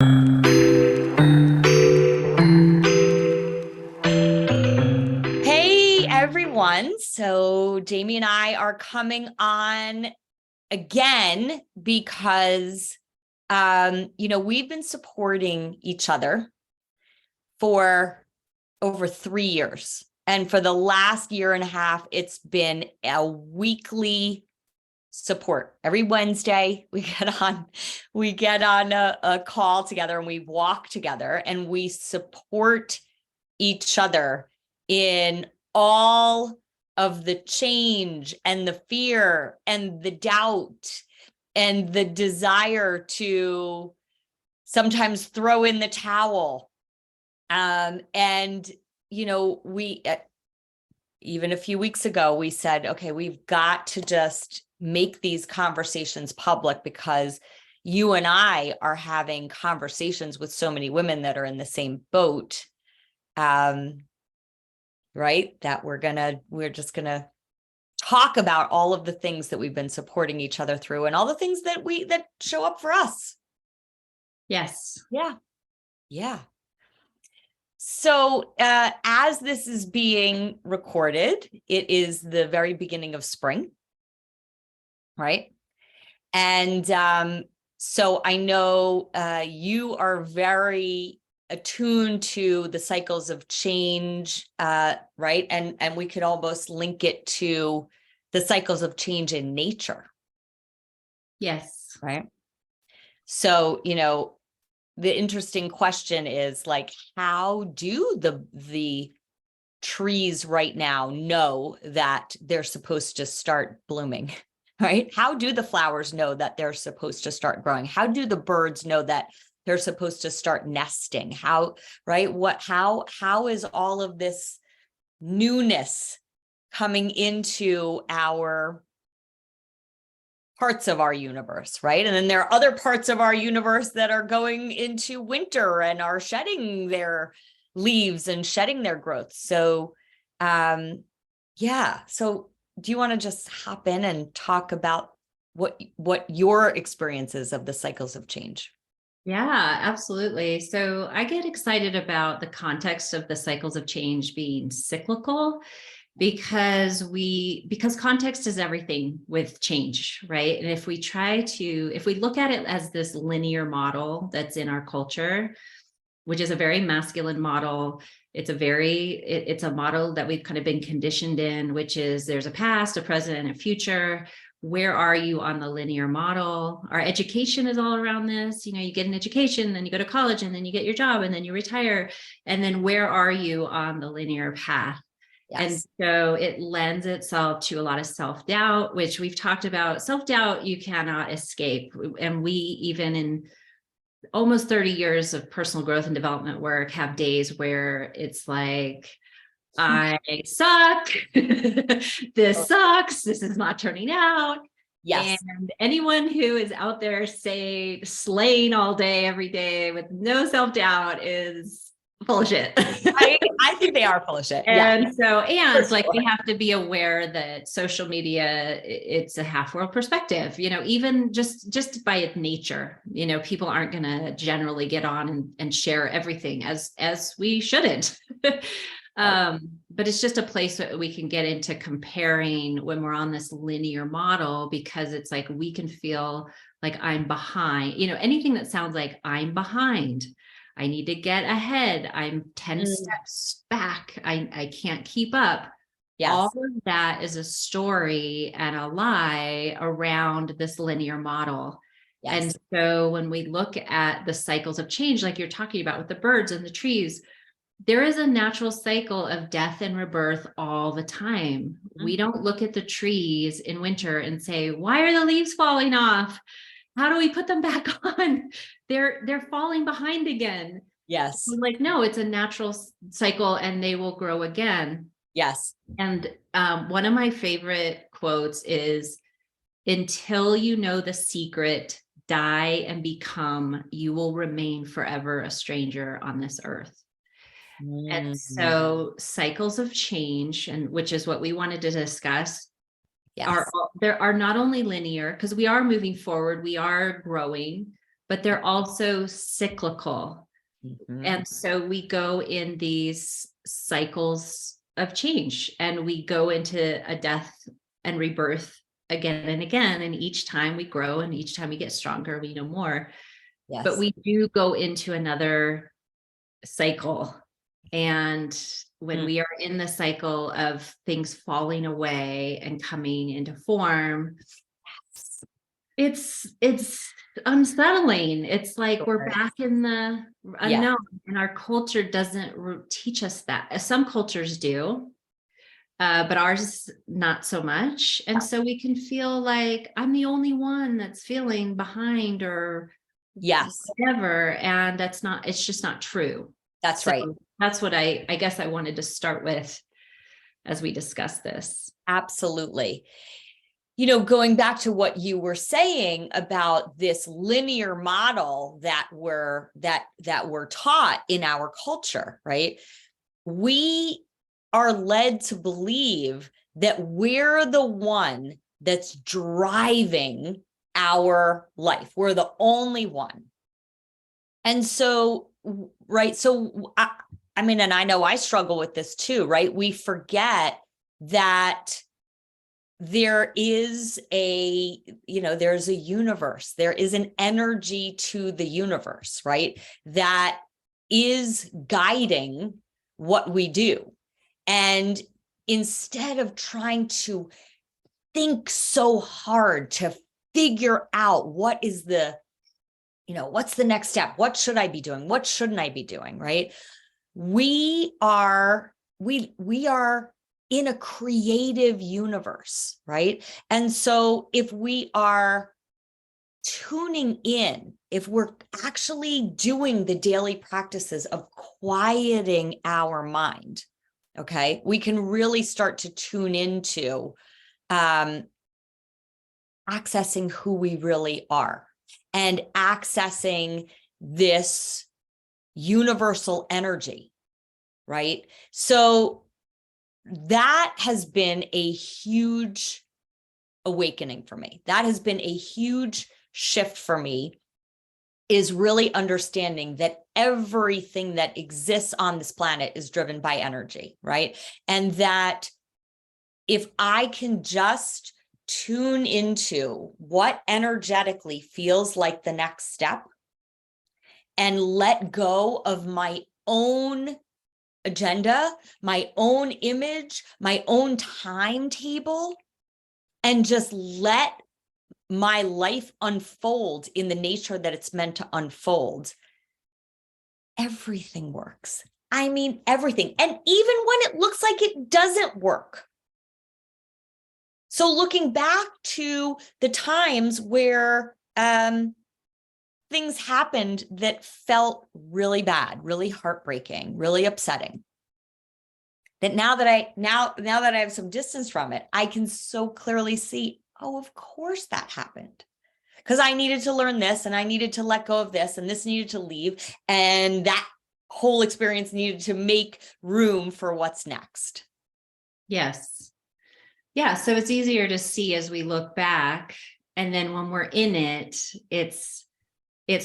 Hey everyone. So Jamie and I are coming on again because we've been supporting each other for over 3 years. And for the last year and a half, it's been a weekly support. Every Wednesday we get on a call together and we walk together and we support each other in all of the change and the fear and the doubt and the desire to sometimes throw in the towel. We even a few weeks ago, we said, okay, we've got to just make these conversations public because you and I are having conversations with so many women that are in the same boat. Right? That we're just gonna talk about all of the things that we've been supporting each other through and all the things that show up for us. Yes. Yeah. So as this is being recorded, it is the very beginning of spring, right? And so I know you are very attuned to the cycles of change, right? And we could almost link it to the cycles of change in nature. Yes. Right. So, the interesting question is like, how do the trees right now know that they're supposed to start blooming? Right? How do the flowers know that they're supposed to start growing? How do the birds know that they're supposed to start nesting? How is all of this newness coming into our parts of our universe, right? And then there are other parts of our universe that are going into winter and are shedding their leaves and shedding their growth. So, So do you want to just hop in and talk about what your experiences of the cycles of change? Yeah, absolutely. So I get excited about the context of the cycles of change being cyclical because context is everything with change, right? And if we look at it as this linear model that's in our culture, which is a very masculine model, it's a model that we've kind of been conditioned in, which is there's a past, a present, and a future. Where are you on the linear model? Our education is all around this. You get an education, then you go to college, and then you get your job, and then you retire. And then where are you on the linear path? Yes. And so it lends itself to a lot of self-doubt, which we've talked about. Self-doubt, you cannot escape. And we, even in almost 30 years of personal growth and development work, have days where it's like, I suck. This sucks. This is not turning out. Yes. And anyone who is out there, say, slaying all day, every day with no self-doubt is full of shit. I think they are full of shit. And we have to be aware that social media, it's a half world perspective, even just by its nature, people aren't going to generally get on and share everything as we shouldn't. But it's just a place that we can get into comparing when we're on this linear model, because it's like we can feel like I'm behind, anything that sounds like I'm behind. I need to get ahead. I'm 10 steps back. I can't keep up. Yes. All of that is a story and a lie around this linear model. Yes. And so when we look at the cycles of change, like you're talking about with the birds and the trees, there is a natural cycle of death and rebirth all the time. Mm-hmm. We don't look at the trees in winter and say, why are the leaves falling off? How do we put them back on? They're falling behind again. Yes. So no, it's a natural cycle and they will grow again. Yes. And one of my favorite quotes is, until you know the secret, die and become, you will remain forever a stranger on this earth. And so cycles of change, and which is what we wanted to discuss, yes, are not only linear, because we are moving forward, we are growing, but they're also cyclical. Mhm. And so we go in these cycles of change, and we go into a death and rebirth again and again. And each time we grow, and each time we get stronger, we know more. Yes. But we do go into another cycle. And when we are in the cycle of things falling away and coming into form, it's unsettling. It's like we're back in the unknown, and our culture doesn't teach us that. Some cultures do, but ours not so much. And so we can feel like I'm the only one that's feeling behind or whatever. And it's just not true. That's right. That's what I guess I wanted to start with as we discuss this. Absolutely. You know, going back to what you were saying about this linear model that we're taught in our culture, right? We are led to believe that we're the one that's driving our life. We're the only one. And so, right. So, I mean, and I know I struggle with this too, right? We forget that there is there's a universe, there is an energy to the universe, right? That is guiding what we do. And instead of trying to think so hard to figure out what is what's the next step? What should I be doing? What shouldn't I be doing? Right? We are in a creative universe, right? And so if we are tuning in, if we're actually doing the daily practices of quieting our mind, okay, we can really start to tune into accessing who we really are and accessing this universal energy, right? So that has been a huge awakening for me. That has been a huge shift for me, is really understanding that everything that exists on this planet is driven by energy, right? And that if I can just tune into what energetically feels like the next step and let go of my own agenda, my own image, my own timetable, and just let my life unfold in the nature that it's meant to unfold, everything works. I mean, everything. And even when it looks like it doesn't work. So looking back to the times where things happened that felt really bad, really heartbreaking, really upsetting, that now that I have some distance from it, I can so clearly see, oh, of course that happened. Because I needed to learn this, and I needed to let go of this, and this needed to leave, and that whole experience needed to make room for what's next. Yes. Yeah. So it's easier to see as we look back. And then when we're in it, it's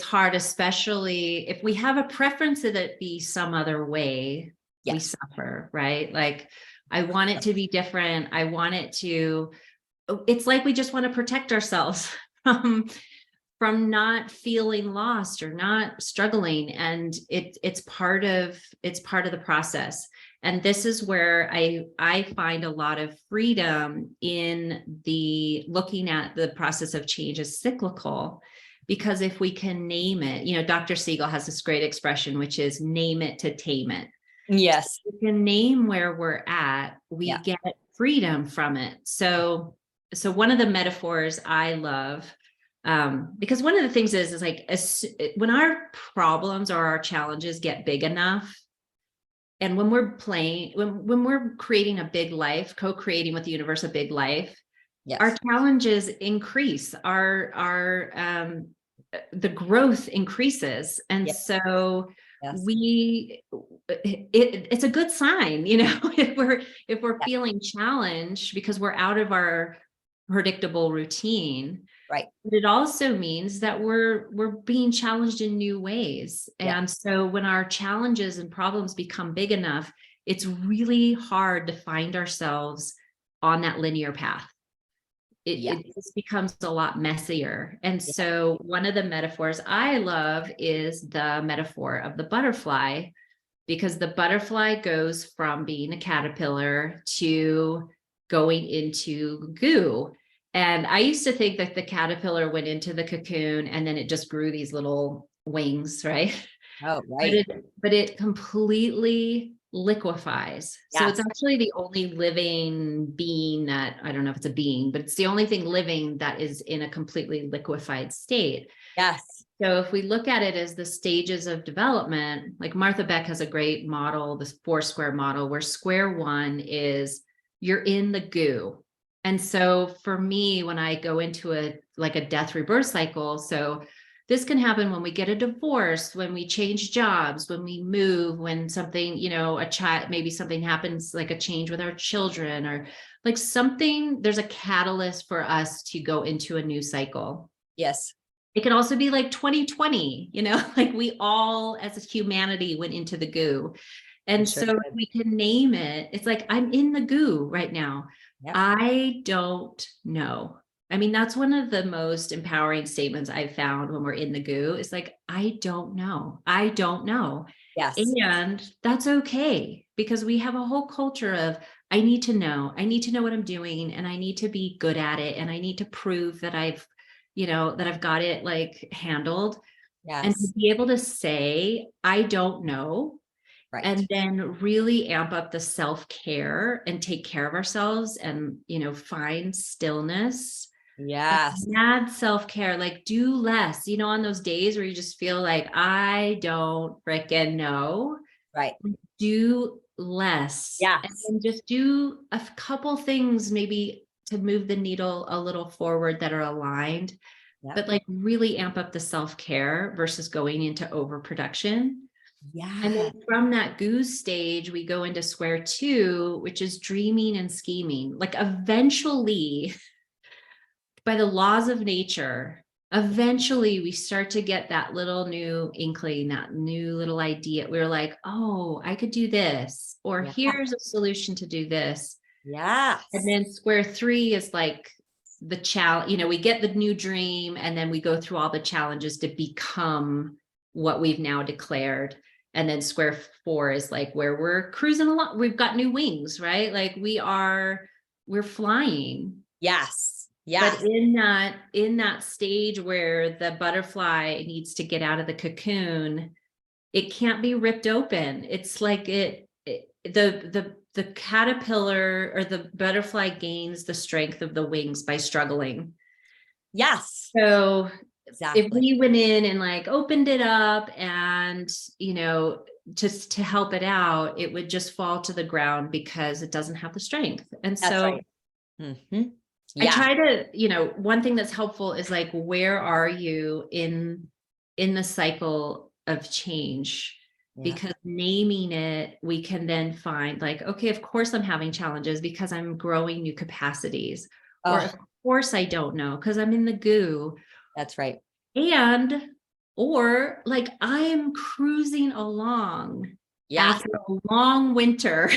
hard, especially if we have a preference that it be some other way. We suffer, right? Like, I want it to be different. I want it to, it's like we just want to protect ourselves from not feeling lost or not struggling. And it's part of the process. And this is where I find a lot of freedom in the looking at the process of change as cyclical, because if we can name it, Dr. Siegel has this great expression, which is name it to tame it. Yes. So if we can name where we're at, we get freedom from it. So one of the metaphors I love, because one of the things is like, when our problems or our challenges get big enough, and when we're when we're creating a big life, co-creating with the universe, a big life, our challenges increase, the growth increases. And so it's a good sign, if we're feeling challenged because we're out of our predictable routine. Right. But it also means that we're being challenged in new ways. Yeah. And so when our challenges and problems become big enough, it's really hard to find ourselves on that linear path. Yeah. It just becomes a lot messier. And Yeah. so one of the metaphors I love is the metaphor of the butterfly, because the butterfly goes from being a caterpillar to going into goo. And I used to think that the caterpillar went into the cocoon and then it just grew these little wings, right? Oh, right. But it completely liquefies. So it's Yes. actually the only living being that, I don't know if it's a being, but it's the only thing living that is in a completely liquefied state. Yes. So if we look at it as the stages of development, like Martha Beck has a great model, this 4-square model, where square one is you're in the goo. And so for me, when I go into a death rebirth cycle, so this can happen when we get a divorce, when we change jobs, when we move, when something, a child, maybe something happens, like a change with our children, or like something, there's a catalyst for us to go into a new cycle. Yes. It can also be like 2020, like we all as a humanity went into the goo. And Sure. so we can name it. It's like, I'm in the goo right now. Yep. I don't know. I mean, that's one of the most empowering statements I've found when we're in the goo. It's like, I don't know. I don't know. Yes. And that's okay, because we have a whole culture of, I need to know what I'm doing, and I need to be good at it. And I need to prove that I've got it like handled. Yes. And to be able to say, I don't know. Right. And then really amp up the self-care and take care of ourselves and, find stillness. Yes. Add self-care, like do less, on those days where you just feel like, I don't frickin' know. Right. Do less. Yes. And just do a couple things maybe to move the needle a little forward that are aligned, Yep. but like really amp up the self-care versus going into overproduction. Yeah. And then from that goose stage, we go into square two, which is dreaming and scheming. Like eventually, by the laws of nature, eventually we start to get that little new inkling, that new little idea. We're like, oh, I could do this, or here's a solution to do this. Yes. And then square three is like the challenge, we get the new dream, and then we go through all the challenges to become what we've now declared. And then square four is like where we're cruising along. We've got new wings, right? Like we're flying. Yes. Yes. But in that stage where the butterfly needs to get out of the cocoon, it can't be ripped open. It's like the caterpillar or the butterfly gains the strength of the wings by struggling. Yes. So exactly. If we went in and like opened it up and, just to help it out, it would just fall to the ground because it doesn't have the strength. And That's so right. Mm-hmm. Yeah. I try to, one thing that's helpful is like, where are you in the cycle of change? Yeah. Because naming it, we can then find like, okay, of course I'm having challenges because I'm growing new capacities. Or of course I don't know because I'm in the goo. That's right. Or like I am cruising along after a long winter.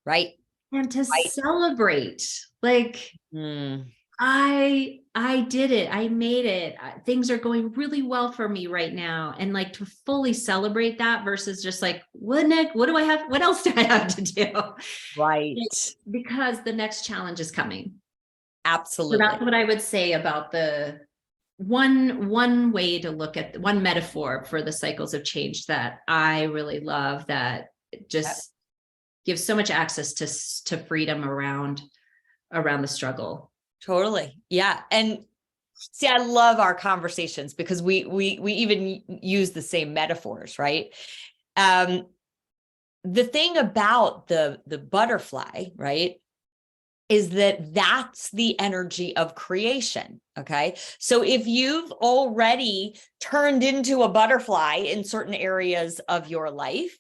Right. And to celebrate, like, I did it. I made it. Things are going really well for me right now. And like to fully celebrate that versus just like, what do I have? What else do I have to do? Right. Because the next challenge is coming. Absolutely. So that's what I would say about the one way to look at one metaphor for the cycles of change that I really love, that just gives so much access to freedom around the struggle. Totally. Yeah. And see, I love our conversations because we even use the same metaphors, right? The thing about the butterfly, right, is that that's the energy of creation. Okay. So if you've already turned into a butterfly in certain areas of your life,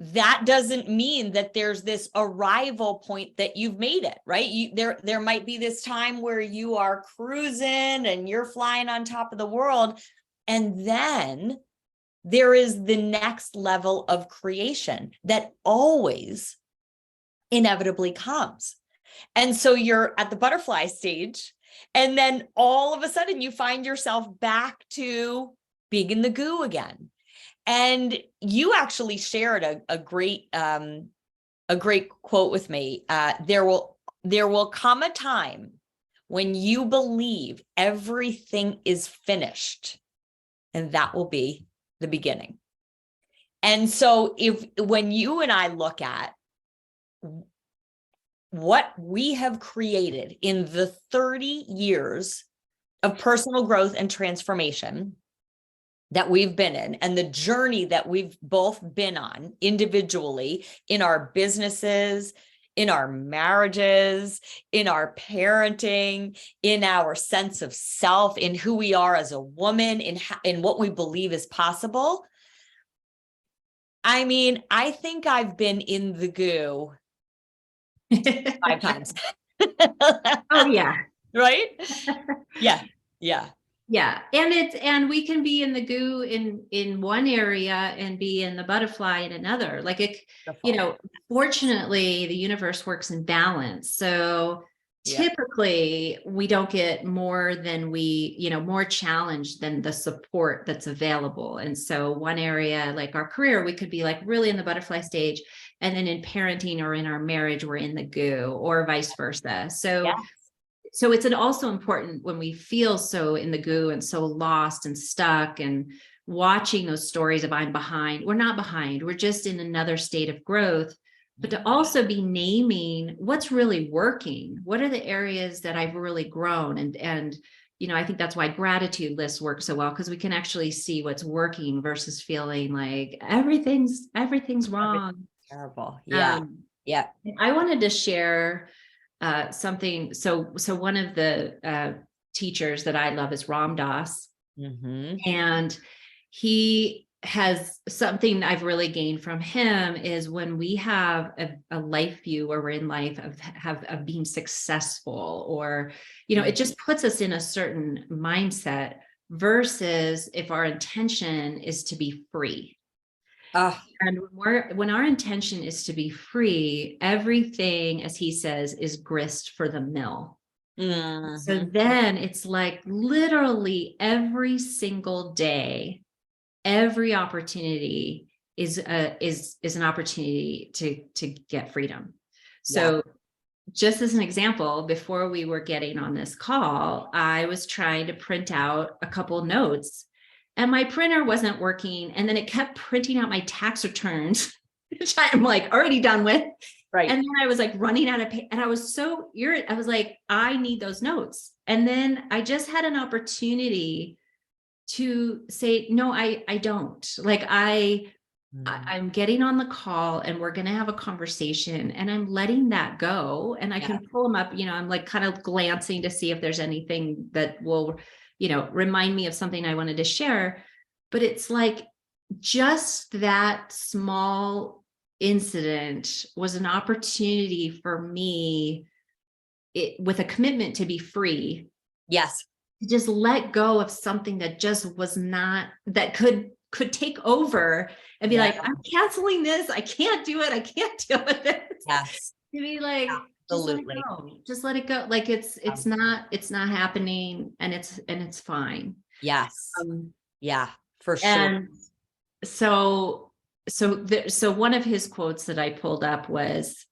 that doesn't mean that there's this arrival point that you've made it, right? There might be this time where you are cruising and you're flying on top of the world. And then there is the next level of creation that always inevitably comes. And so you're at the butterfly stage, and then all of a sudden you find yourself back to being in the goo again. And you actually shared a great quote with me. There will come a time when you believe everything is finished, and that will be the beginning. And so when you and I look at what we have created in the 30 years of personal growth and transformation that we've been in, and the journey that we've both been on individually in our businesses, in our marriages, in our parenting, in our sense of self, in who we are as a woman, in what we believe is possible. I mean, I think I've been in the goo 5 times. Oh yeah. Right? Yeah. Yeah. Yeah. And we can be in the goo in one area and be in the butterfly in another. Like it, fortunately the universe works in balance. So typically we don't get more than more challenged than the support that's available. And so one area like our career, we could be like really in the butterfly stage, and then in parenting or in our marriage, we're in the goo, or vice versa. So it's also important when we feel so in the goo and so lost and stuck, and watching those stories of I'm behind. We're not behind. We're just in another state of growth, but to also be naming what's really working. What are the areas that I've really grown? And I think that's why gratitude lists work so well, because we can actually see what's working versus feeling like everything's wrong. Terrible. Yeah. I wanted to share something. So one of the teachers that I love is Ram Dass. Mm-hmm. And he has something I've really gained from him is when we have a life view where we're in life of being successful, or, it just puts us in a certain mindset versus if our intention is to be free. And when our intention is to be free, everything, as he says, is grist for the mill. Mm-hmm. So then it's like literally every single day, every opportunity is an opportunity to get freedom. So just as an example, before we were getting on this call, I was trying to print out a couple notes, and my printer wasn't working. And then it kept printing out my tax returns, which I'm like already done with. Right. And then I was like running out of paper, and I was so irritated. I was like, I need those notes. And then I just had an opportunity to say, no, I don't. Like I'm getting on the call and we're going to have a conversation, and I'm letting that go. And I can pull them up, I'm like kind of glancing to see if there's anything that will, remind me of something I wanted to share. But it's like just that small incident was an opportunity for me with a commitment to be free. Yes. To just let go of something that just was not, that could take over and be like, I'm canceling this. I can't do it. I can't deal with this. Yes. To be like, absolutely. Just let it go. Like it's not happening, and it's fine. Yes. Yeah, for sure. And so one of his quotes that I pulled up was,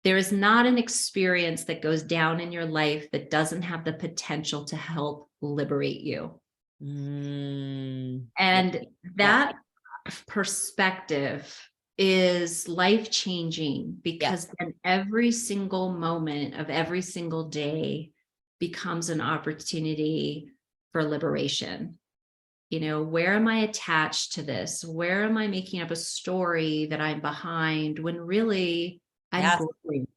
there is not an experience that goes down in your life that doesn't have the potential to help liberate you. And that perspective is life-changing, because then every single moment of every single day becomes an opportunity for liberation. Where am I attached to this? Where am I making up a story that I'm behind when really I'm growing?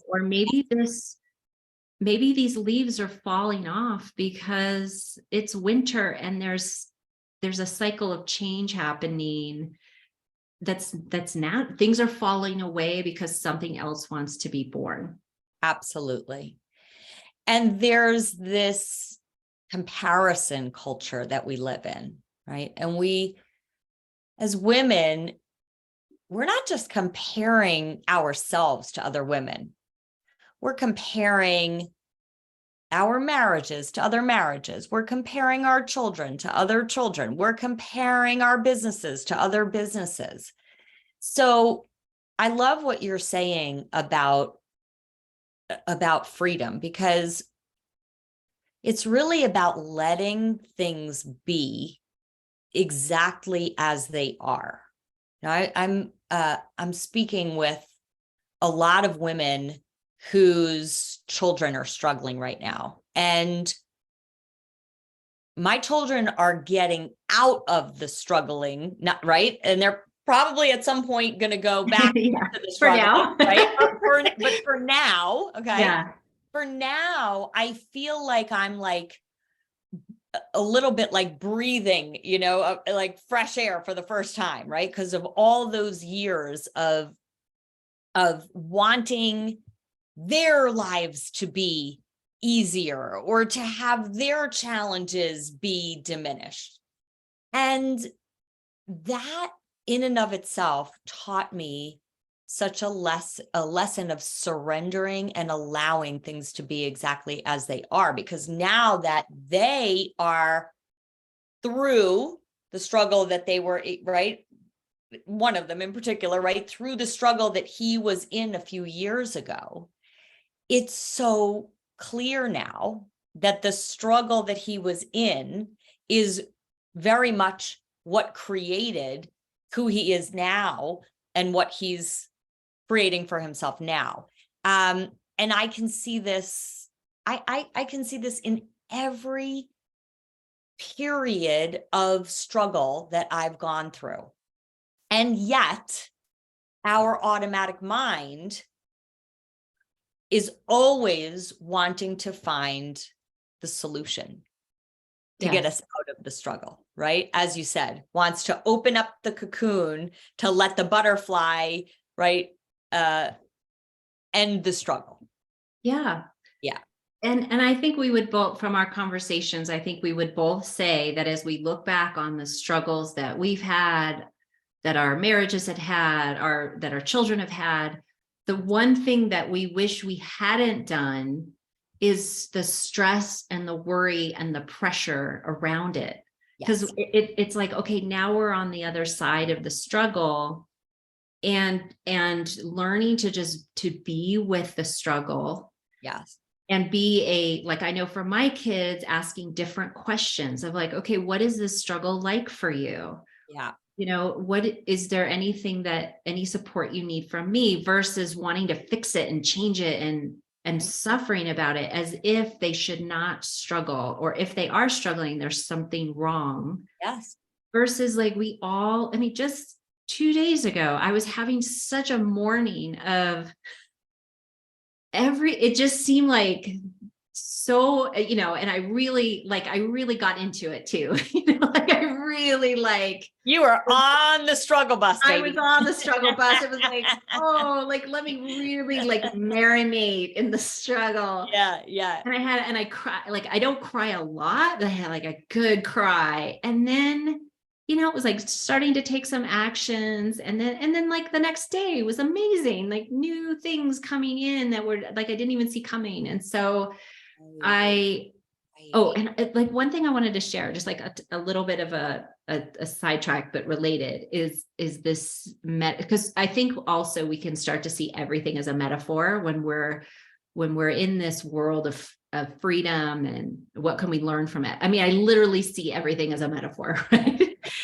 Or maybe these leaves are falling off because it's winter and there's a cycle of change happening. that's now things are falling away because something else wants to be born. Absolutely. And there's this comparison culture that we live in, right? And we, as women, we're not just comparing ourselves to other women. We're comparing our marriages to other marriages. We're comparing our children to other children. We're comparing our businesses to other businesses. So I love what you're saying about freedom, because it's really about letting things be exactly as they are. Now, I'm speaking with a lot of women whose children are struggling right now, and my children are getting out of the struggling, not right, and they're probably at some point going to go back Yeah, to the for struggle, now. right? But for now, okay. Yeah. For now, I feel like I'm like a little bit like breathing, like fresh air for the first time, right? Because of all those years of wanting their lives to be easier or to have their challenges be diminished. And that in and of itself taught me such a lesson of surrendering and allowing things to be exactly as they are, because now that they are through the struggle that they were, right, one of them in particular, right, through the struggle that he was in a few years ago, it's so clear now that the struggle that he was in is very much what created who he is now and what he's creating for himself now. And I can see this, I can see this in every period of struggle that I've gone through. And yet our automatic mind is always wanting to find the solution to get us out of the struggle, right? As you said, wants to open up the cocoon to let the butterfly, right, end the struggle. Yeah. Yeah. And I think we would both, from our conversations, I think we would both say that as we look back on the struggles that we've had, that our marriages had, that our children have had, the one thing that we wish we hadn't done is the stress and the worry and the pressure around it. Because it's like, okay, now we're on the other side of the struggle, and learning to just to be with the struggle. Yes. And be like, I know for my kids, asking different questions of like, okay, what is this struggle like for you? Yeah. What is there anything any support you need from me, versus wanting to fix it and change it and suffering about it as if they should not struggle, or if they are struggling, there's something wrong. Yes. Versus like just 2 days ago, I was having such a morning of it just seemed like so, and I really got into it too. Like I really you were on the struggle bus, baby. I was on the struggle bus. It was like, oh, like, let me really like marinate in the struggle. Yeah. Yeah. And I cry, like, I don't cry a lot, but I had like a good cry. And then, it was like starting to take some actions. And then like the next day was amazing, like new things coming in that were like, I didn't even see coming. And so and like one thing I wanted to share, just like a little bit of a sidetrack, but related is this because I think also we can start to see everything as a metaphor when we're in this world of freedom, and what can we learn from it? I mean, I literally see everything as a metaphor, right?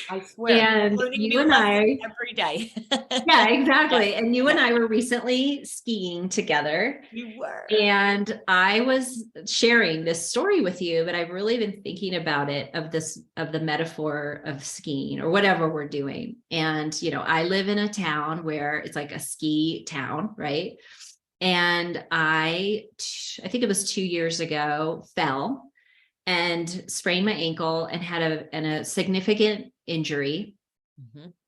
I swear. And you and I every day. Yeah, exactly. Yeah. And you and I were recently skiing together. You were. And I was sharing this story with you, but I've really been thinking about it of the metaphor of skiing or whatever we're doing. And, I live in a town where it's like a ski town, right? And I think it was 2 years ago, fell and sprained my ankle and had a significant injury.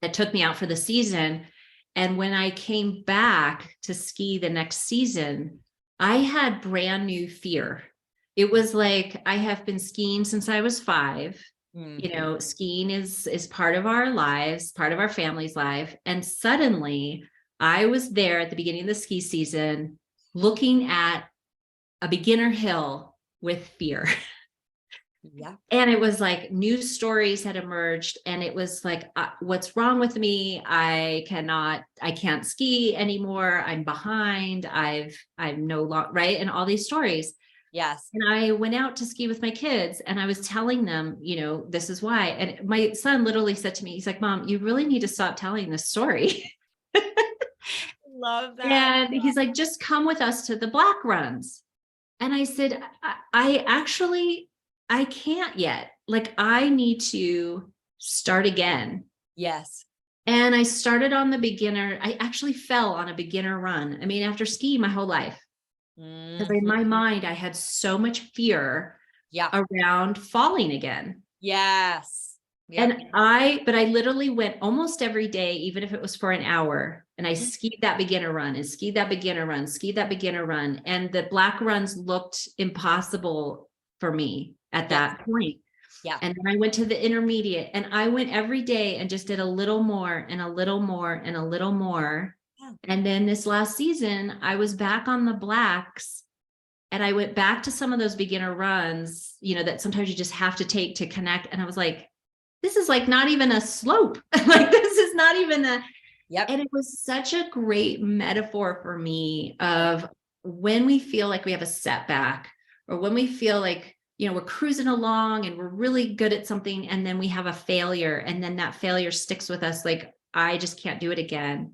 that took me out for the season. And when I came back to ski the next season, I had brand new fear. It was like, I have been skiing since I was 5. You know, skiing is part of our lives, part of our family's life. And suddenly I was there at the beginning of the ski season, looking at a beginner hill with fear. Yeah. And it was like new stories had emerged, and it was like, what's wrong with me? I can't ski anymore. I'm behind. I'm no longer right. And all these stories. Yes. And I went out to ski with my kids, and I was telling them, this is why. And my son literally said to me, he's like, Mom, you really need to stop telling this story. Love that. And he's like, just come with us to the black runs. And I said, I can't yet. Like, I need to start again. Yes. And I started on the beginner. I actually fell on a beginner run. I mean, after skiing my whole life, because in my mind, I had so much fear around falling again. Yes. Yep. And but I literally went almost every day, even if it was for an hour, and I skied that beginner run and skied that beginner run, skied that beginner run. And the black runs looked impossible for me at that point. Yeah. And then I went to the intermediate, and I went every day and just did a little more and a little more and a little more. Yeah. And then this last season, I was back on the blacks, and I went back to some of those beginner runs, that sometimes you just have to take to connect. And I was like, this is like not even a slope. Like, this is not even and it was such a great metaphor for me of when we feel like we have a setback, or when we feel like, we're cruising along and we're really good at something, and then we have a failure, and then that failure sticks with us. Like, I just can't do it again.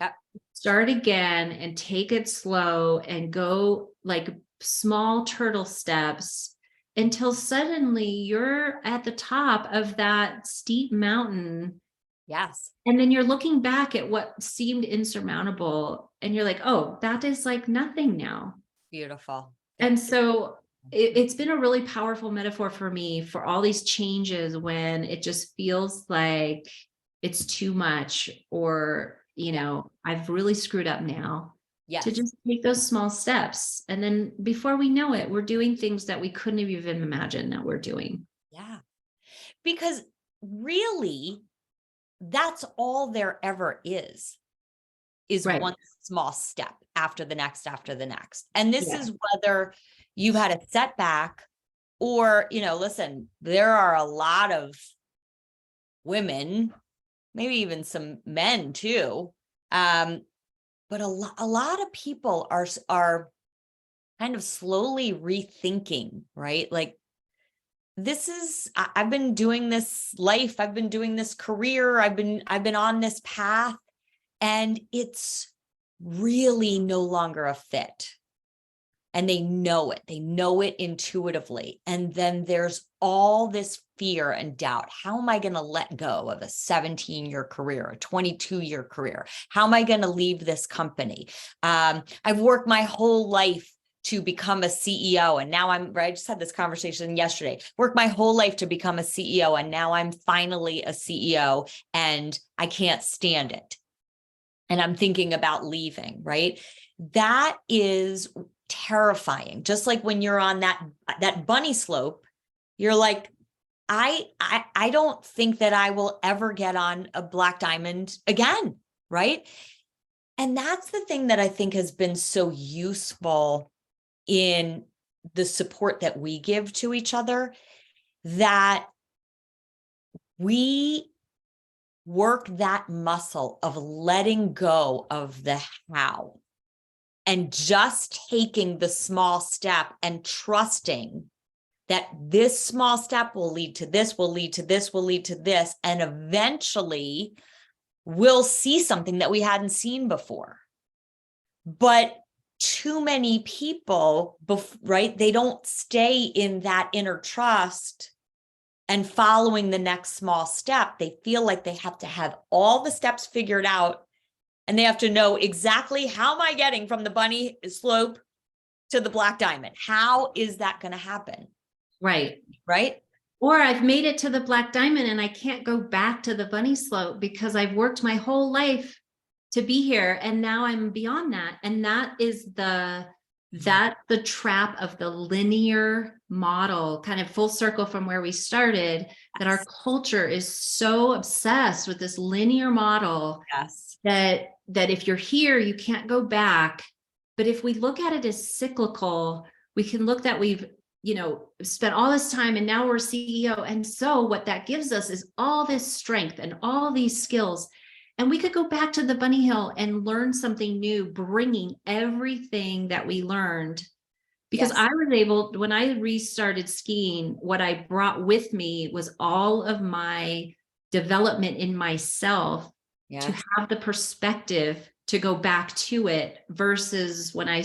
Yep. Start again and take it slow and go like small turtle steps until suddenly you're at the top of that steep mountain. Yes. And then you're looking back at what seemed insurmountable, and you're like, oh, that is like nothing now. Beautiful. And so it's been a really powerful metaphor for me for all these changes when it just feels like it's too much, or, I've really screwed up now. Yes. To just take those small steps. And then before we know it, we're doing things that we couldn't have even imagined that we're doing. Yeah. Because really, that's all there ever is right. One small step after the next, after the next. And this is whether you've had a setback or, listen, there are a lot of women, maybe even some men too. But a lot of people are kind of slowly rethinking, right? Like, I've been doing this life, I've been doing this career, I've been on this path, and it's really no longer a fit. And they know it intuitively. And then there's all this fear and doubt. How am I going to let go of a 17-year career, a 22-year career? How am I going to leave this company? I've worked my whole life to become a CEO. And now I just had this conversation yesterday, worked my whole life to become a CEO. And now I'm finally a CEO and I can't stand it. And I'm thinking about leaving, right? That is terrifying. Just like when you're on that bunny slope, you're like, I don't think that I will ever get on a black diamond again, right? And that's the thing that I think has been so useful in the support that we give to each other, that we work that muscle of letting go of the how and just taking the small step and trusting that this small step will lead to this, will lead to this, will lead to this, and eventually we'll see something that we hadn't seen before. But too many people, right, they don't stay in that inner trust and following the next small step. They feel like they have to have all the steps figured out, and they have to know exactly, how am I getting from the bunny slope to the black diamond? How is that going to happen? Right. Right. Or I've made it to the black diamond and I can't go back to the bunny slope because I've worked my whole life to be here. And now I'm beyond that. And that is the trap of the linear model, kind of full circle from where we started, that our culture is so obsessed with this linear model. Yes. That if you're here, you can't go back. But if we look at it as cyclical, we can look that we've, spent all this time and now we're CEO. And so what that gives us is all this strength and all these skills. And we could go back to the bunny hill and learn something new, bringing everything that we learned. Because Yes. I was able, when I restarted skiing, what I brought with me was all of my development in myself to have the perspective to go back to it, versus when I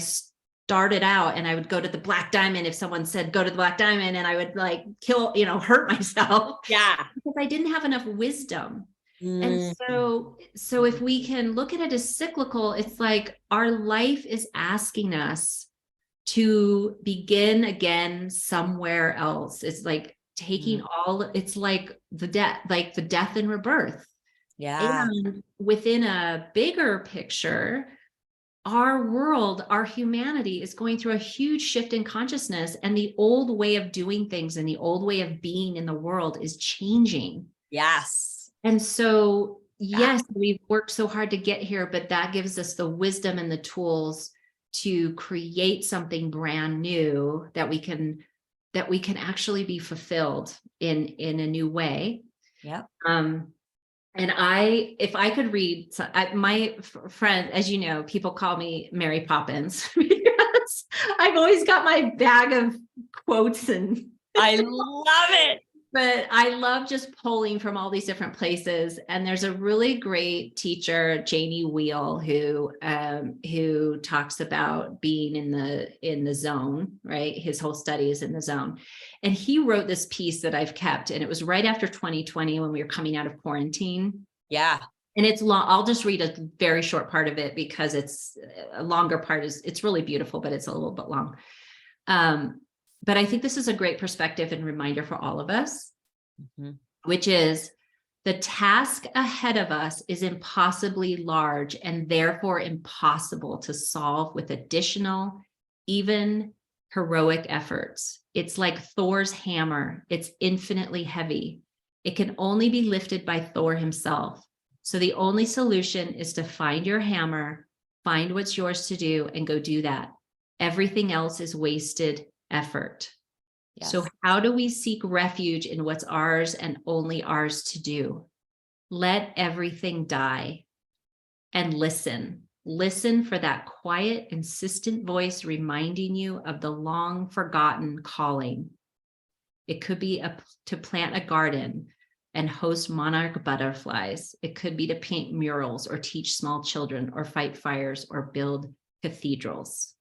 started out and I would go to the black diamond. If someone said, go to the black diamond, and I would like hurt myself. Yeah. Because I didn't have enough wisdom. And so if we can look at it as cyclical, it's like our life is asking us to begin again somewhere else. It's like taking it's like the death and rebirth. Yeah. And within a bigger picture, our world, our humanity is going through a huge shift in consciousness, and the old way of doing things and the old way of being in the world is changing. Yes. And so, yes, we've worked so hard to get here, but that gives us the wisdom and the tools to create something brand new that we can actually be fulfilled in a new way. Yeah. And if I could read, my friend, as you know, people call me Mary Poppins because I've always got my bag of quotes, and I love it. But I love just pulling from all these different places. And there's a really great teacher, Jamie Wheel, who talks about being in the zone, right? His whole study is in the zone. And he wrote this piece that I've kept, and it was right after 2020 when we were coming out of quarantine. Yeah. And it's long. I'll just read a very short part of it because it's a longer part it's really beautiful, but it's a little bit long. But I think this is a great perspective and reminder for all of us, which is the task ahead of us is impossibly large and therefore impossible to solve with additional, even heroic efforts. It's like Thor's hammer. It's infinitely heavy. It can only be lifted by Thor himself. So the only solution is to find your hammer, find what's yours to do, and go do that. Everything else is wasted effort. Yes. So how do we seek refuge in what's ours and only ours to do? Let everything die and listen. Listen for that quiet, insistent voice reminding you of the long forgotten calling. It could be to plant a garden and host monarch butterflies. It could be to paint murals or teach small children or fight fires or build cathedrals.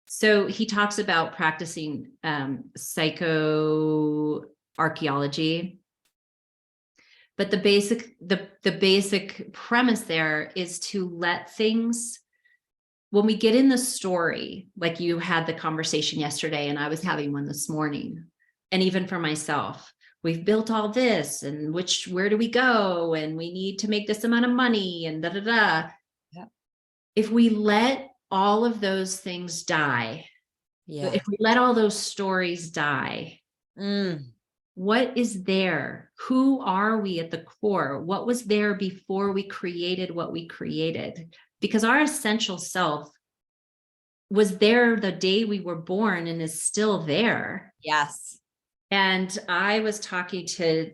So he talks about practicing psychoarchaeology. But the basic premise there is to let things, when we get in the story, like you had the conversation yesterday and I was having one this morning, and even for myself, we've built all this and where do we go? And we need to make this amount of money and da, da, da. Yeah. If we let all of those things die, if we let all those stories die, what is there? Who are we at the core? What was there before we created what we created? Because our essential self was there the day we were born and is still there. Yes. And I was talking to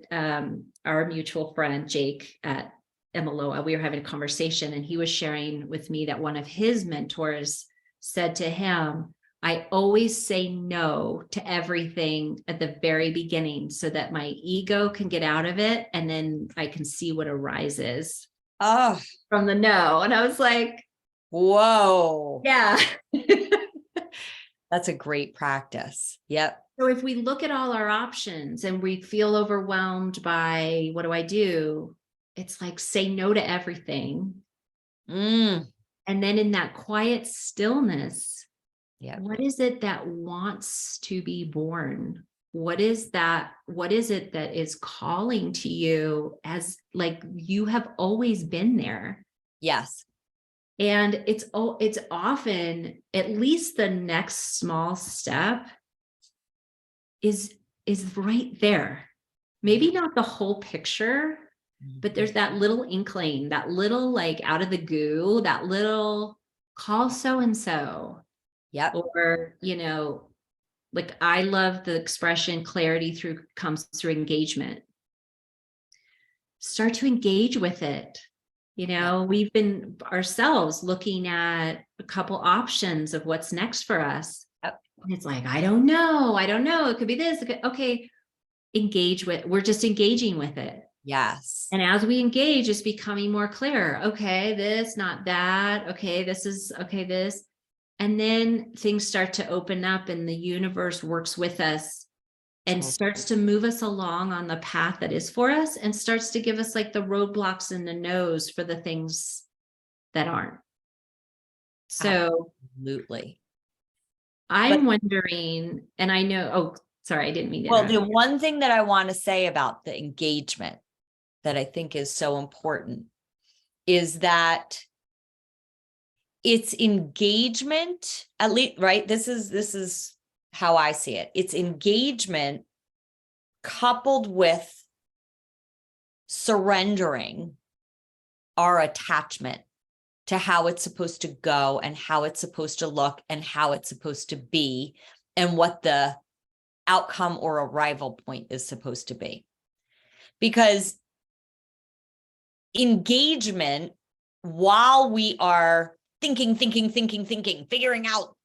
our mutual friend, Jake, at Emaloa. We were having a conversation and he was sharing with me that one of his mentors said to him, I always say no to everything at the very beginning so that my ego can get out of it and then I can see what arises from the no. And I was like, whoa. Yeah. That's a great practice. Yep. So if we look at all our options and we feel overwhelmed by what do I do? It's like say no to everything. And then in that quiet stillness, what is it that wants to be born? what is it that is calling to you, as like you have always been there? Yes. And it's often at least the next small step is right there. Maybe not the whole picture, but there's that little inkling, that little like out of the goo, that little call so-and-so. Yep. Or, like I love the expression clarity comes through engagement. Start to engage with it. We've been ourselves looking at a couple options of what's next for us. Yep. And it's like, I don't know. It could be this. Okay. We're just engaging with it. Yes. And as we engage, it's becoming more clear. Okay, this, not that. Okay, this. And then things start to open up and the universe works with us and starts to move us along on the path that is for us, and starts to give us like the roadblocks in the nose for the things that aren't. So absolutely. I'm wondering, and I know, oh, sorry, I didn't mean to Well, interrupt. the one thing that I want to say about the engagement that I think is so important is that it's engagement, at least, right? This is how I see it. It's engagement coupled with surrendering our attachment to how it's supposed to go and how it's supposed to look and how it's supposed to be and what the outcome or arrival point is supposed to be. Because engagement, while we are thinking, figuring out,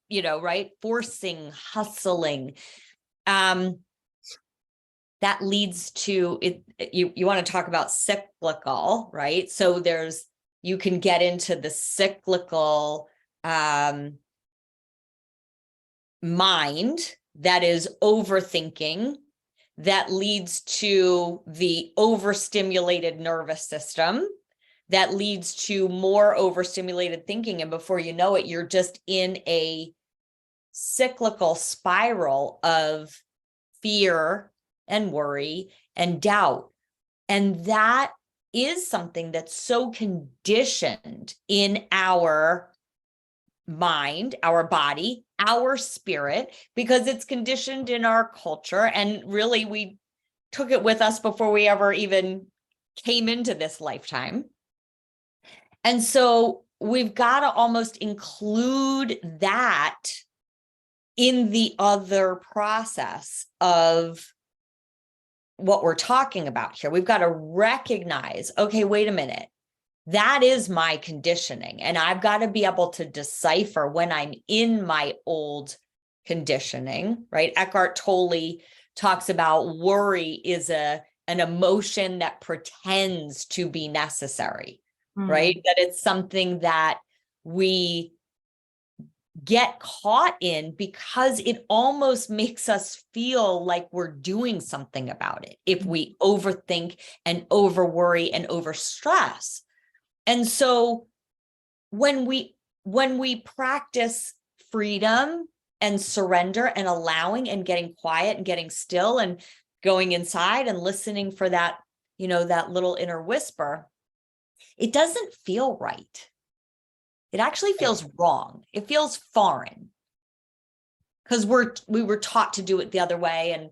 right? Forcing, hustling, that leads to it. You want to talk about cyclical, right? So you can get into the cyclical mind that is overthinking, that leads to the overstimulated nervous system, that leads to more overstimulated thinking. And before you know it, you're just in a cyclical spiral of fear and worry and doubt. And that is something that's so conditioned in our mind, our body, our spirit, because it's conditioned in our culture. And really, we took it with us before we ever even came into this lifetime. And so we've got to almost include that in the other process of what we're talking about here. We've got to recognize, okay, wait a minute. That is my conditioning. And I've got to be able to decipher when I'm in my old conditioning, right? Eckhart Tolle talks about worry is an emotion that pretends to be necessary, right? That it's something that we get caught in because it almost makes us feel like we're doing something about it if we overthink and over worry and over stress. And so when we practice freedom and surrender and allowing and getting quiet and getting still and going inside and listening for that, that little inner whisper, it doesn't feel right. It actually feels wrong. It feels foreign because we were taught to do it the other way. And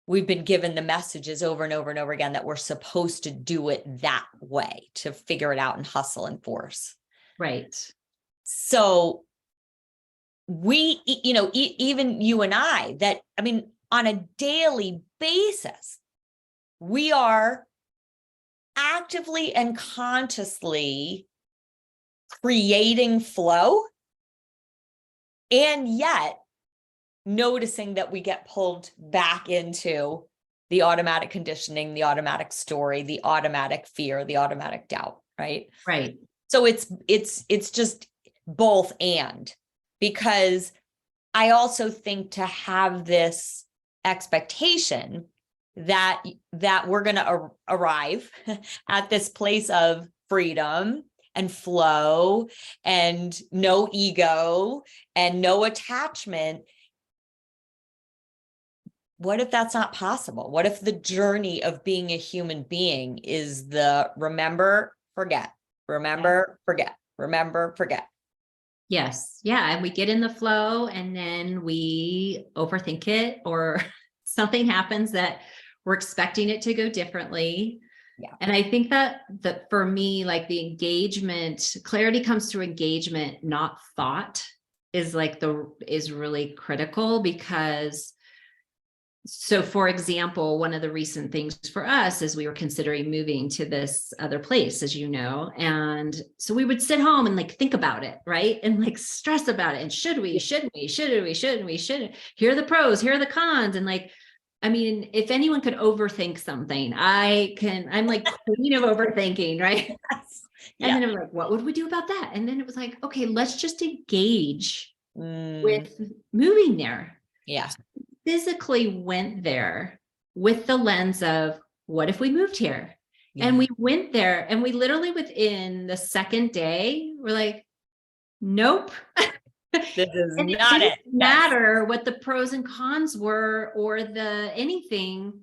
we've been given the messages over and over and over again that we're supposed to do it that way, to figure it out and hustle and force. Right. So we, even you and I, on a daily basis, we are actively and consciously creating flow, and yet noticing that we get pulled back into the automatic conditioning, the automatic story, the automatic fear, the automatic doubt, right? Right. So it's just both and, because I also think to have this expectation that we're going to arrive at this place of freedom and flow and no ego and no attachment what if that's not possible? What if the journey of being a human being is the remember, forget, remember, forget, remember, forget? Yes. Yeah. And we get in the flow and then we overthink it, or something happens that we're expecting it to go differently. Yeah. And I think that for me, like the engagement, clarity comes through engagement, not thought, is really critical. Because so, for example, one of the recent things for us is we were considering moving to this other place, as you know. And so we would sit home and like think about it, right? And like stress about it. And should we, shouldn't we, shouldn't we, shouldn't. Here are the pros, here are the cons. And like, I mean, if anyone could overthink something, I'm like queen of overthinking, right? Yes. And then I'm like, what would we do about that? And then it was like, okay, let's just engage with moving there. Yeah. Physically went there with the lens of what if we moved here? And we went there and we literally within the second day, we're like, nope. This is And not it it. didn't matter what the pros and cons were or the anything,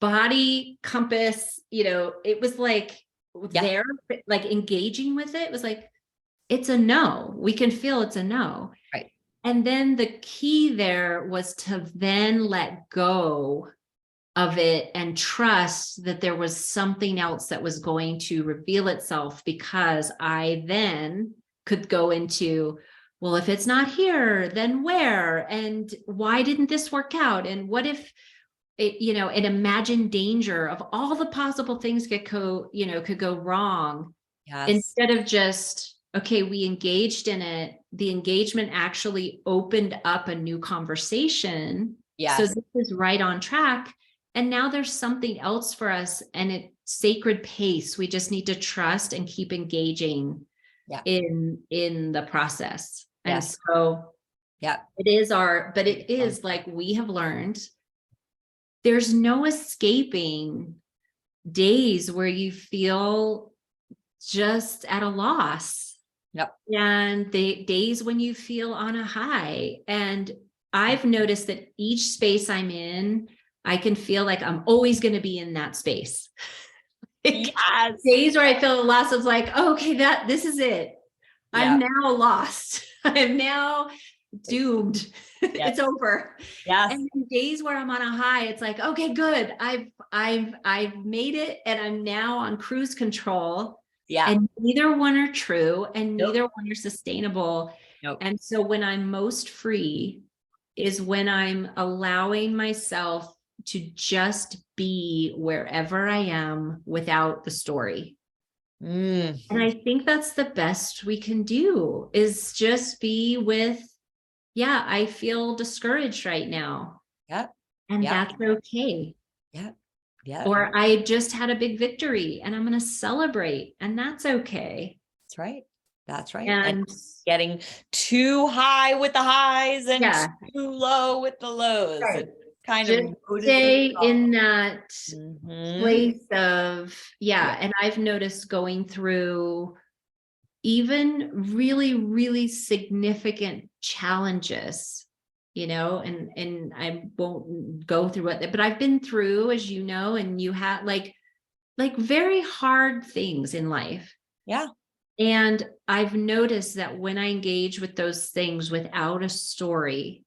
body compass, it was like there, like engaging with it was like, it's a no. We can feel it's a no. Right. And then the key there was to then let go of it and trust that there was something else that was going to reveal itself, because I then could go into, well, if it's not here, then where? And why didn't this work out? And what if it, an imagined danger of all the possible things could go wrong. Yes. Instead of just, okay, we engaged in it. The engagement actually opened up a new conversation. Yes. So this is right on track. And now there's something else for us, and it's sacred pace. We just need to trust and keep engaging in the process. And so it is like we have learned, there's no escaping days where you feel just at a loss. And the days when you feel on a high. And I've noticed that each space I'm in, I can feel like I'm always going to be in that space. Days where I feel a loss of like, oh, okay, this is it. I'm now lost. I'm now doomed. It's over. And then days where I'm on a high, it's like, okay, good. I've made it, and I'm now on cruise control. And neither one are true, and neither one are sustainable. And so when I'm most free is when I'm allowing myself to just be wherever I am without the story. And I think that's the best we can do, is just be with, I feel discouraged right now. And that's okay. Or I just had a big victory and I'm going to celebrate, and that's okay. That's right. And getting too high with the highs and too low with the lows. Kind of stay in that place of, and I've noticed going through even really, really significant challenges, and I won't go through it, but I've been through, as you know, and you have like very hard things in life. And I've noticed that when I engage with those things without a story,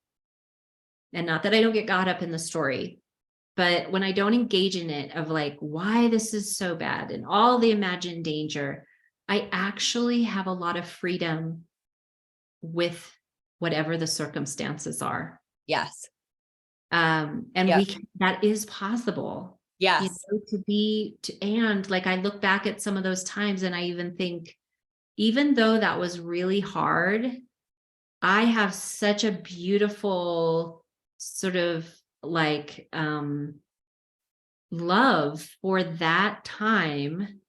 and not that I don't get caught up in the story, but when I don't engage in it of like why this is so bad and all the imagined danger, I actually have a lot of freedom with whatever the circumstances are. And that is possible. And like, I look back at some of those times and I even think, even though that was really hard, I have such a beautiful sort of like love for that time.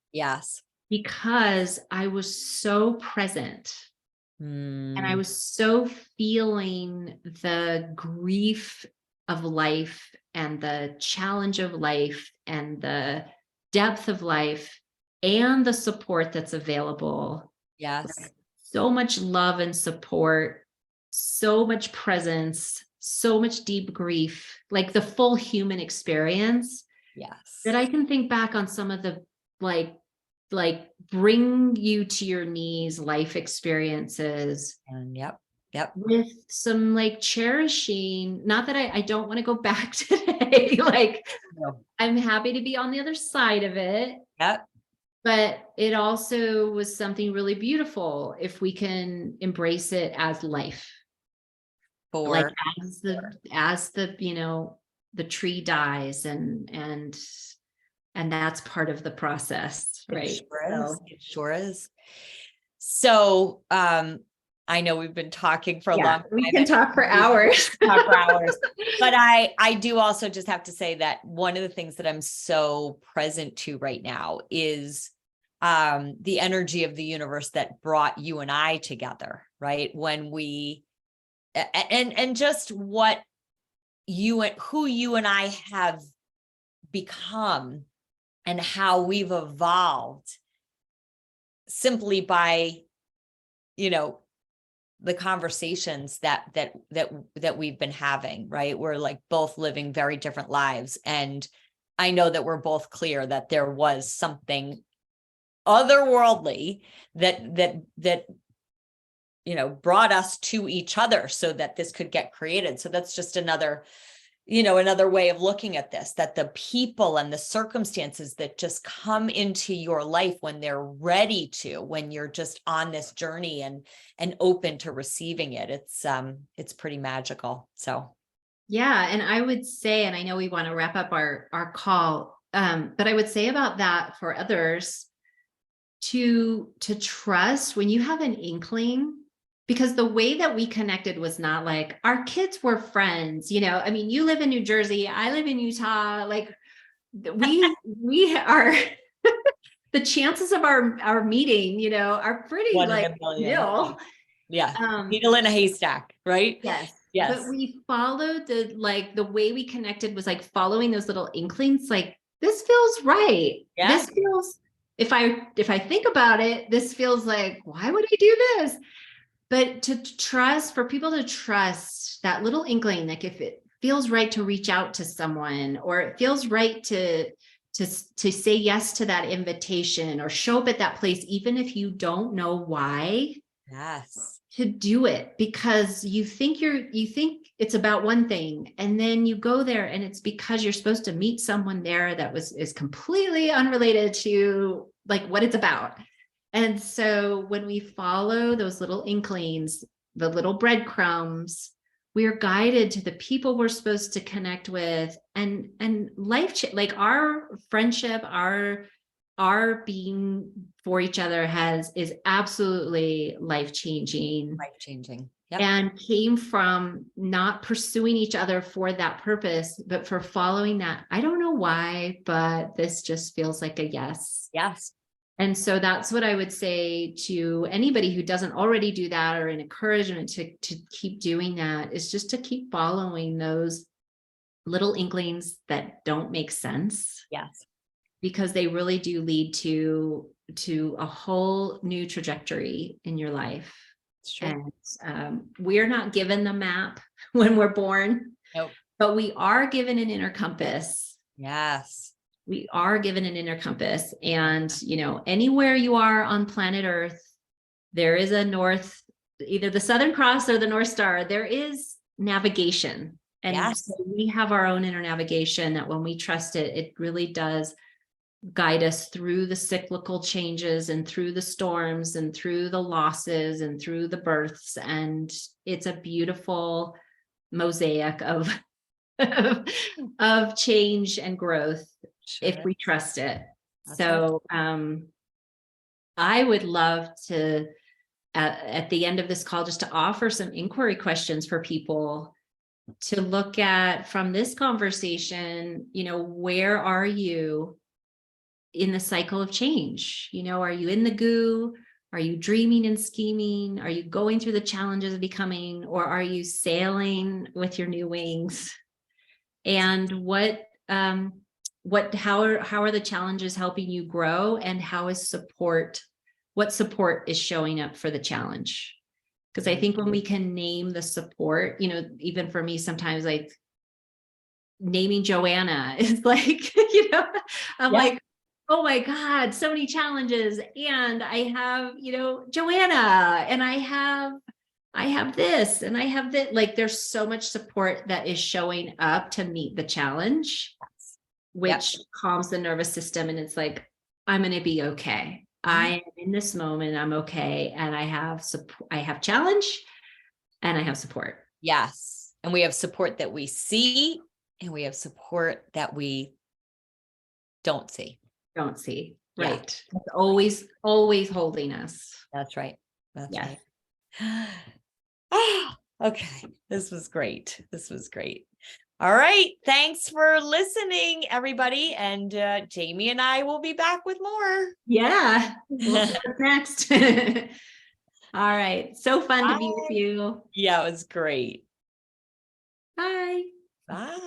Because I was so present. And I was so feeling the grief of life and the challenge of life and the depth of life and the support that's available. So much love and support, so much presence, so much deep grief, like the full human experience, Yes. that I can think back on some of the like bring you to your knees life experiences. And yep. With some like cherishing, not that I don't want to go back today. Like, No. I'm happy to be on the other side of it. Yep. But it also was something really beautiful if we can embrace it as life. Like as the, you know, the tree dies and that's part of the process, right? It sure is. So, I know we've been talking for a long time. We can talk for hours. But I do also just have to say that one of the things that I'm so present to right now is the energy of the universe that brought you and I together, right? When we and just what who you and I have become and how we've evolved simply by, you know, the conversations that we've been having, right? We're like both living very different lives. And I know that we're both clear that there was something otherworldly that you know, brought us to each other so that this could get created. So that's just another, you know, another way of looking at this, that the people and the circumstances that just come into your life when they're ready to, when you're just on this journey and open to receiving it, it's pretty magical. So yeah, and I would say, and I know we want to wrap up our call, but I would say about that for others to trust when you have an inkling. Because the way that we connected was not like our kids were friends, you know. I mean, you live in New Jersey, I live in Utah. Like we are the chances of our meeting, you know, are pretty like nil. Yeah. Needle in a haystack, right? Yes. Yes. But we followed the way we connected was like following those little inklings, like this feels right. Yeah. This feels, if I think about it, this feels like, why would I do this? But to trust, for people to trust that little inkling, like if it feels right to reach out to someone, or it feels right to say yes to that invitation or show up at that place, even if you don't know why. Yes. To do it because you think it's about one thing, and then you go there and it's because you're supposed to meet someone there that is completely unrelated to like what it's about. And so when we follow those little inklings, the little breadcrumbs, we are guided to the people we're supposed to connect with, and life, like our friendship, our being for each other is absolutely life-changing. Yep. And came from not pursuing each other for that purpose, but for following that. I don't know why, but this just feels like a yes. Yes. And so that's what I would say to anybody who doesn't already do that, or an encouragement to keep doing that, is just to keep following those little inklings that don't make sense. Yes. Because they really do lead to a whole new trajectory in your life. And we're not given the map when we're born. Nope. But we are given an inner compass. Yes. We are given an inner compass. And, you know, anywhere you are on planet Earth, there is a north, either the Southern Cross or the North Star. There is navigation. And yes. So we have our own inner navigation that when we trust it, it really does guide us through the cyclical changes and through the storms and through the losses and through the births. And it's a beautiful mosaic of change and growth. Sure. If we trust it. That's so right. I would love to at the end of this call just to offer some inquiry questions for people to look at from this conversation. You know, where are you in the cycle of change? You know, are you in the goo? Are you dreaming and scheming? Are you going through the challenges of becoming, or are you sailing with your new wings? And how are the challenges helping you grow, and what support is showing up for the challenge? Because I think when we can name the support, you know, even for me, sometimes like naming Joanna is like, you know, I'm like, oh my God, so many challenges. And I have, you know, Joanna, and I have this, and I have that. Like, there's so much support that is showing up to meet the challenge, which calms the nervous system. And it's like, I'm going to be okay. I am in this moment. I'm okay. And I have support. I have challenge, and I have support. Yes. And we have support that we see, and we have support that we don't see. Don't see. Right. It's always holding us. That's right. That's right. Oh, okay. This was great. This was great. All right. Thanks for listening, everybody. And Jaime and I will be back with more. Yeah. We'll see what's next. All right. So fun to be with you. Yeah, it was great. Bye. Bye.